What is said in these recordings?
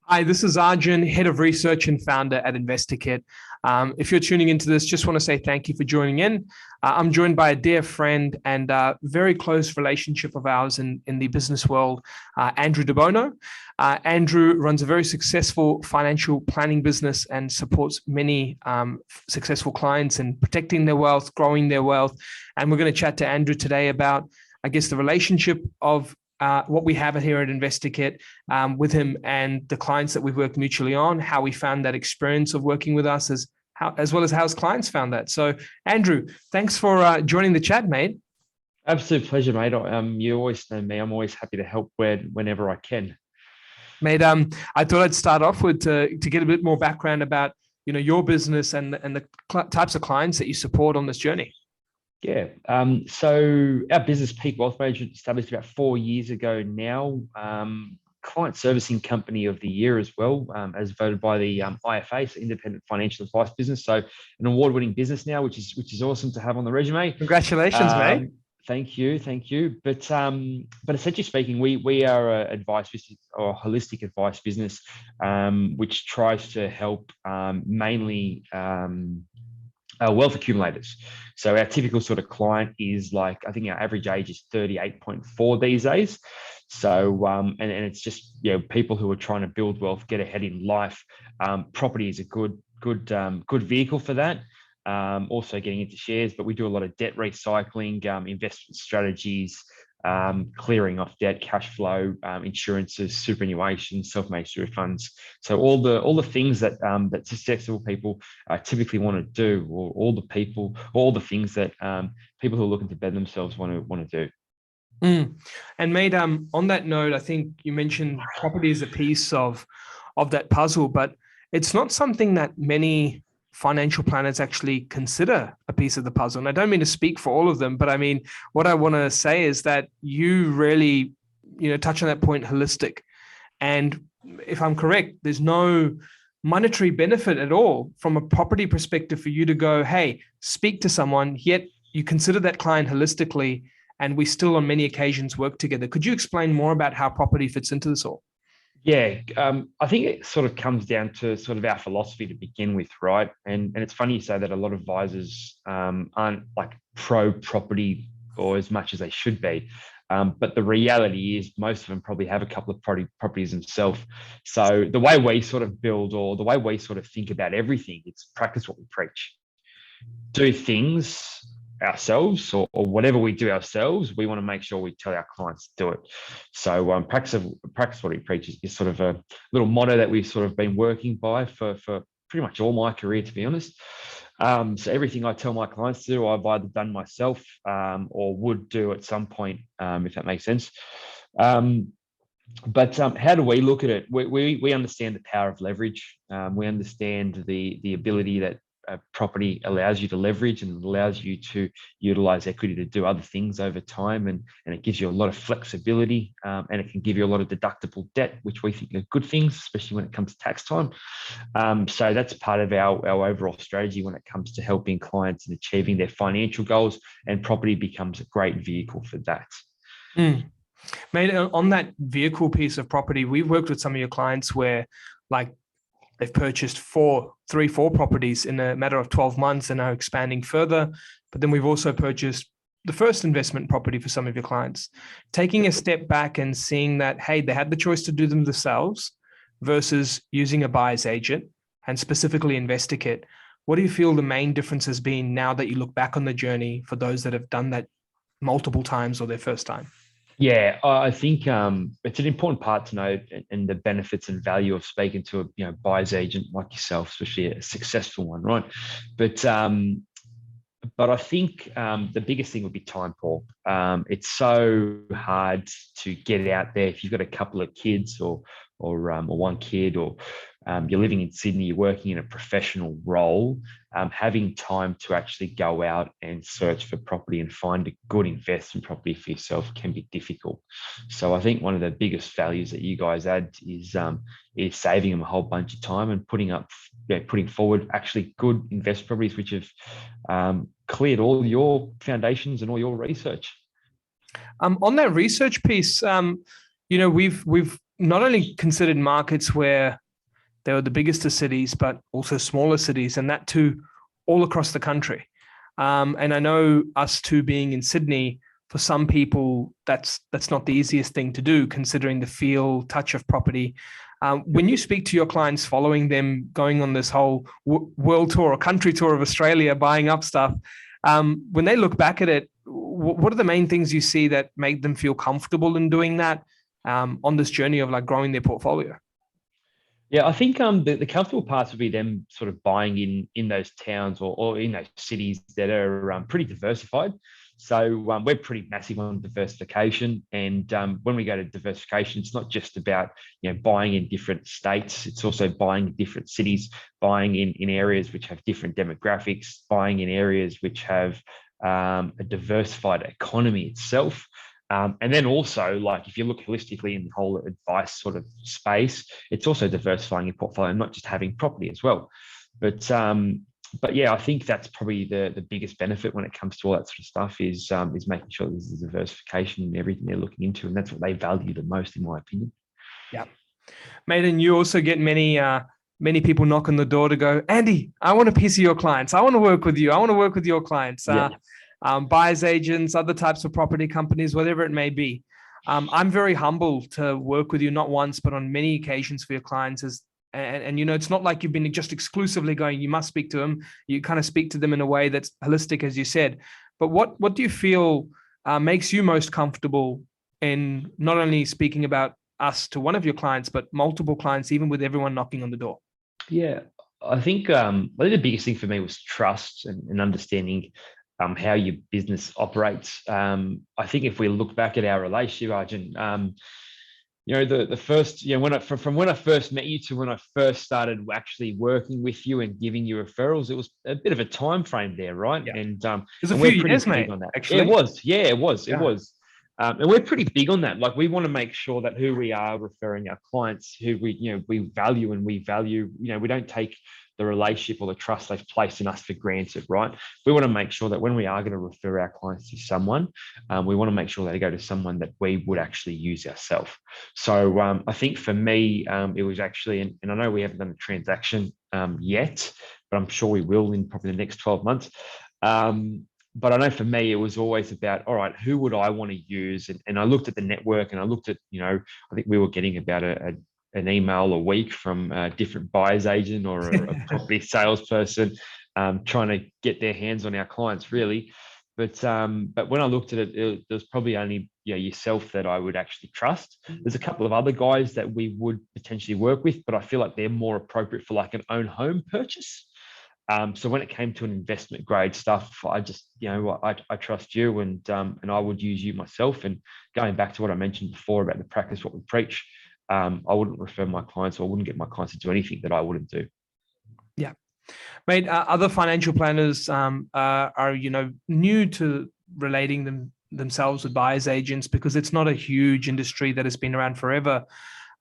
Hi, this is Arjun, Head of Research and Founder at InvestorKit. If you're tuning into this, just want to say thank you for joining in. I'm joined by a dear friend and very close relationship of ours in the business world, Andrew Debono. Andrew runs a very successful financial planning business and supports many successful clients in protecting their wealth, growing their wealth. And we're going to chat to Andrew today about, I guess, the relationship of what we have here at InvestorKit with him and the clients that we've worked mutually on, how we found that experience of working with us as well as how his clients found that. So, Andrew, thanks for joining the chat, mate. Absolute pleasure, mate. You always know me. I'm always happy to help whenever I can. Mate, I thought I'd start off with to get a bit more background about your business and the types of clients that you support on this journey. Yeah. So our business, Peak Wealth Management, established about 4 years ago now. Client Servicing Company of the Year as well, as voted by the IFA, so Independent Financial Advice Business. So an award-winning business now, which is awesome to have on the resume. Congratulations, mate. Thank you. But essentially speaking, we are a advice business or a holistic advice business, which tries to help mainly wealth accumulators. So our typical sort of client is like, I think our average age is 38.4 these days. So, and it's just, people who are trying to build wealth, get ahead in life. Property is a good vehicle for that. Also getting into shares, but we do a lot of debt recycling, investment strategies, clearing off debt, cash flow, insurances, superannuation, self-managed super funds. So all the things that successful people typically want to do, or all the things that people who are looking to better themselves want to do. And mate, on that note, I think you mentioned property is a piece of that puzzle, but it's not something that many financial planners actually consider a piece of the puzzle. And I don't mean to speak for all of them, but I mean, what I want to say is that you really, touch on that point holistic. And if I'm correct, there's no monetary benefit at all from a property perspective for you to go, hey, speak to someone, yet you consider that client holistically, and we still on many occasions work together. Could you explain more about how property fits into this all? Yeah, I think it sort of comes down to sort of our philosophy to begin with, right? And it's funny you say that a lot of advisors aren't like pro property or as much as they should be. But the reality is most of them probably have a couple of properties themselves. So the way we sort of build, or the way we sort of think about everything, it's practice what we preach. Do things ourselves, or whatever we do ourselves, we want to make sure we tell our clients to do it. So practice what he preaches is sort of a little motto that we've sort of been working by for pretty much all my career, to be honest. So everything I tell my clients to do, I've either done myself or would do at some point, if that makes sense. But how do we look at it? We understand the power of leverage. We understand the ability that property allows you to leverage, and allows you to utilize equity to do other things over time, and it gives you a lot of flexibility, and it can give you a lot of deductible debt, which we think are good things, especially when it comes to tax time. So that's part of our overall strategy when it comes to helping clients and achieving their financial goals, and property becomes a great vehicle for that. Mate, on that vehicle piece of property, we've worked with some of your clients where like they've purchased 4 properties in a matter of 12 months and are expanding further. But then we've also purchased the first investment property for some of your clients. Taking a step back and seeing that, hey, they had the choice to do them themselves versus using a buyer's agent, and specifically InvestorKit. What do you feel the main difference has been now that you look back on the journey for those that have done that multiple times or their first time? Yeah, I think it's an important part to know, and the benefits and value of speaking to a buyer's agent like yourself, especially a successful one, right? But I think the biggest thing would be time, Paul. It's so hard to get out there if you've got a couple of kids, or one kid, or you're living in Sydney, you're working in a professional role. Having time to actually go out and search for property and find a good investment property for yourself can be difficult. So I think one of the biggest values that you guys add is saving them a whole bunch of time and putting forward actually good investment properties which have cleared all your foundations and all your research. On that research piece, we've not only considered markets where they were the biggest of cities, but also smaller cities, and that too all across the country. And I know us two being in Sydney, for some people, that's not the easiest thing to do, considering the feel, touch of property. When you speak to your clients following them going on this whole world tour or country tour of Australia, buying up stuff, when they look back at it, what are the main things you see that make them feel comfortable in doing that on this journey of like growing their portfolio? Yeah, I think the comfortable parts would be them sort of buying in those towns or in those cities that are pretty diversified. So we're pretty massive on diversification, and when we go to diversification, it's not just about buying in different states. It's also buying in different cities, buying in areas which have different demographics, buying in areas which have a diversified economy itself. And then also, like if you look holistically in the whole advice sort of space, it's also diversifying your portfolio, not just having property as well. But yeah, I think that's probably the biggest benefit when it comes to all that sort of stuff is making sure there's a diversification in everything they're looking into, and that's what they value the most, in my opinion. Yeah, mate, and you also get many people knock on the door to go, Andy, I want a piece of your clients. I want to work with you. I want to work with your clients. Yeah. Buyers agents, other types of property companies, whatever it may be. I'm very humble to work with you, not once, but on many occasions for your clients. And it's not like you've been just exclusively going, you must speak to them. You kind of speak to them in a way that's holistic, as you said. But what do you feel makes you most comfortable in not only speaking about us to one of your clients, but multiple clients, even with everyone knocking on the door? Yeah, I think the biggest thing for me was trust and understanding how your business operates. I think if we look back at our relationship, Arjun, the first, from when I first met you to when I first started actually working with you and giving you referrals, it was a bit of a time frame there, right? Yeah. And It was a and few we're pretty years, big mate, on that. actually. Yeah, it was. Yeah, it was. Yeah. It was. And we're pretty big on that. Like we want to make sure that who we are referring our clients, who we value, we don't take the relationship or the trust they've placed in us for granted, right? We want to make sure that when we are going to refer our clients to someone, we want to make sure they go to someone that we would actually use ourselves. So I think for me, it was actually, and I know we haven't done a transaction yet, but I'm sure we will in probably the next 12 months. But I know for me, it was always about, all right, who would I want to use? And I looked at the network and I looked at, I think we were getting about an email a week from a different buyer's agent or a property salesperson trying to get their hands on our clients, really. But when I looked at it, there's probably only yourself that I would actually trust. There's a couple of other guys that we would potentially work with, but I feel like they're more appropriate for like an own home purchase. So when it came to an investment grade stuff, I just, I trust you and I would use you myself. And going back to what I mentioned before about the practice what we preach, I wouldn't refer my clients, or I wouldn't get my clients to do anything that I wouldn't do. Yeah. Mate, other financial planners are new to relating themselves with buyers agents because it's not a huge industry that has been around forever.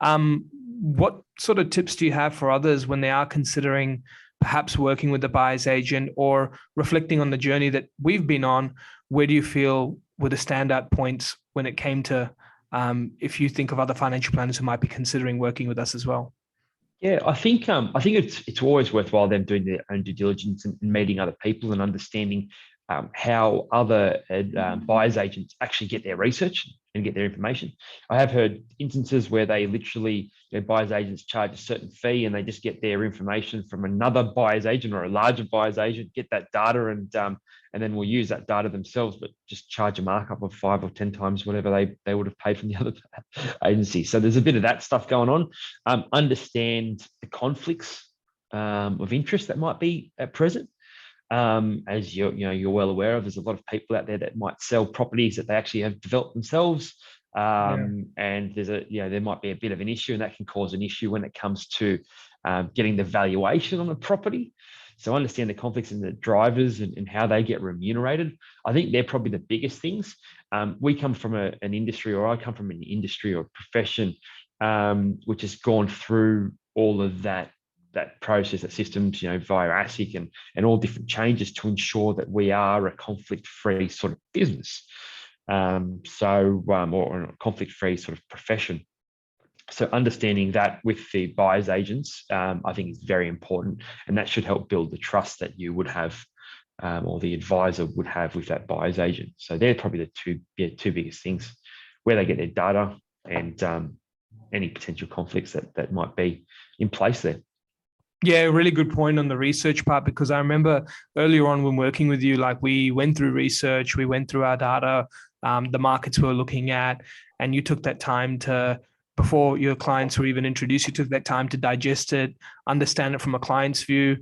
What sort of tips do you have for others when they are considering perhaps working with the buyer's agent or reflecting on the journey that we've been on? Where do you feel were the standout points when it came to, if you think of other financial planners who might be considering working with us as well? Yeah, I think it's always worthwhile them doing their own due diligence and meeting other people and understanding how other buyers agents actually get their research and get their information. I have heard instances where they literally, buyers agents charge a certain fee and they just get their information from another buyer's agent or a larger buyer's agent, get that data and then will use that data themselves, but just charge a markup of 5 or 10 times whatever they would have paid from the other agency. So there's a bit of that stuff going on. Understand the conflicts of interest that might be at present. As you're well aware of, there's a lot of people out there that might sell properties that they actually have developed themselves, and there might be a bit of an issue, and that can cause an issue when it comes to getting the valuation on a property. So understand the conflicts and the drivers and how they get remunerated. I think they're probably the biggest things. We come from an industry, or I come from an industry or profession which has gone through all of that process, that systems, via ASIC and all different changes to ensure that we are a conflict-free sort of business, or a conflict-free sort of profession. So understanding that with the buyer's agents, I think is very important, and that should help build the trust that you would have, or the advisor would have with that buyer's agent. So they're probably the two biggest things, where they get their data and any potential conflicts that might be in place there. Yeah, really good point on the research part, because I remember earlier on when working with you, like we went through research, we went through our data, the markets we were looking at, and you took that time to, before your clients were even introduced, you took that time to digest it, understand it from a client's view.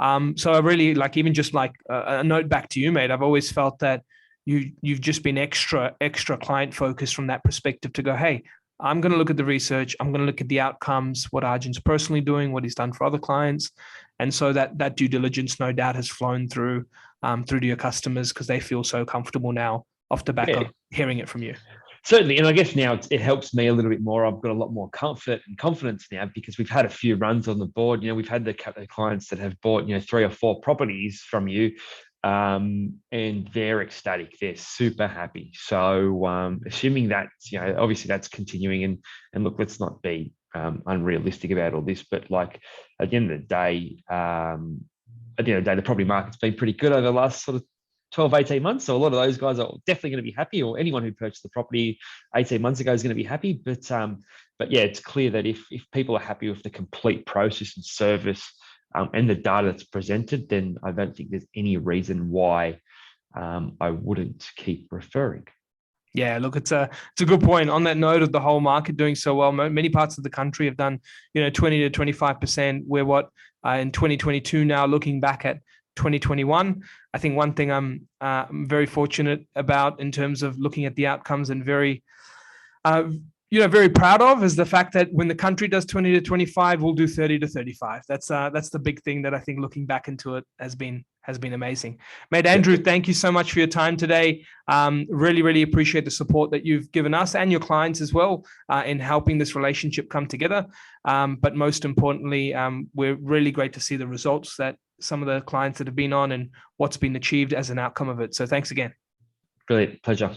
So I really like, even just like a note back to you, mate, I've always felt that you've just been extra client focused from that perspective to go, hey, I'm going to look at the research. I'm going to look at the outcomes, what Arjun's personally doing, what he's done for other clients. And so that due diligence, no doubt, has flown through to your customers, because they feel so comfortable now off the back of hearing it from you. Certainly. And I guess now it helps me a little bit more. I've got a lot more comfort and confidence now, because we've had a few runs on the board. We've had the clients that have bought, 3 or 4 properties from you, and they're ecstatic. They're super happy. So assuming that, obviously that's continuing, and look, let's not be unrealistic about all this, but like at the end of the day, the property market's been pretty good over the last sort of 12, 18 months. So a lot of those guys are definitely going to be happy, or anyone who purchased the property 18 months ago is going to be happy. But yeah, it's clear that if people are happy with the complete process and service, and the data that's presented, then I don't think there's any reason why I wouldn't keep referring. Yeah, look, it's a good point. On that note of the whole market doing so well, many parts of the country have done 20 to 25%. We're in 2022 now, looking back at 2021. I think one thing I'm very fortunate about in terms of looking at the outcomes, and very very proud of, is the fact that when the country does 20 to 25, we'll do 30 to 35. That's the big thing that I think, looking back into it, has been amazing. Mate, Andrew, thank you so much for your time today. Really, really appreciate the support that you've given us and your clients as well in helping this relationship come together. But most importantly, we're really great to see the results that some of the clients that have been on, and what's been achieved as an outcome of it. So thanks again. Brilliant. Pleasure.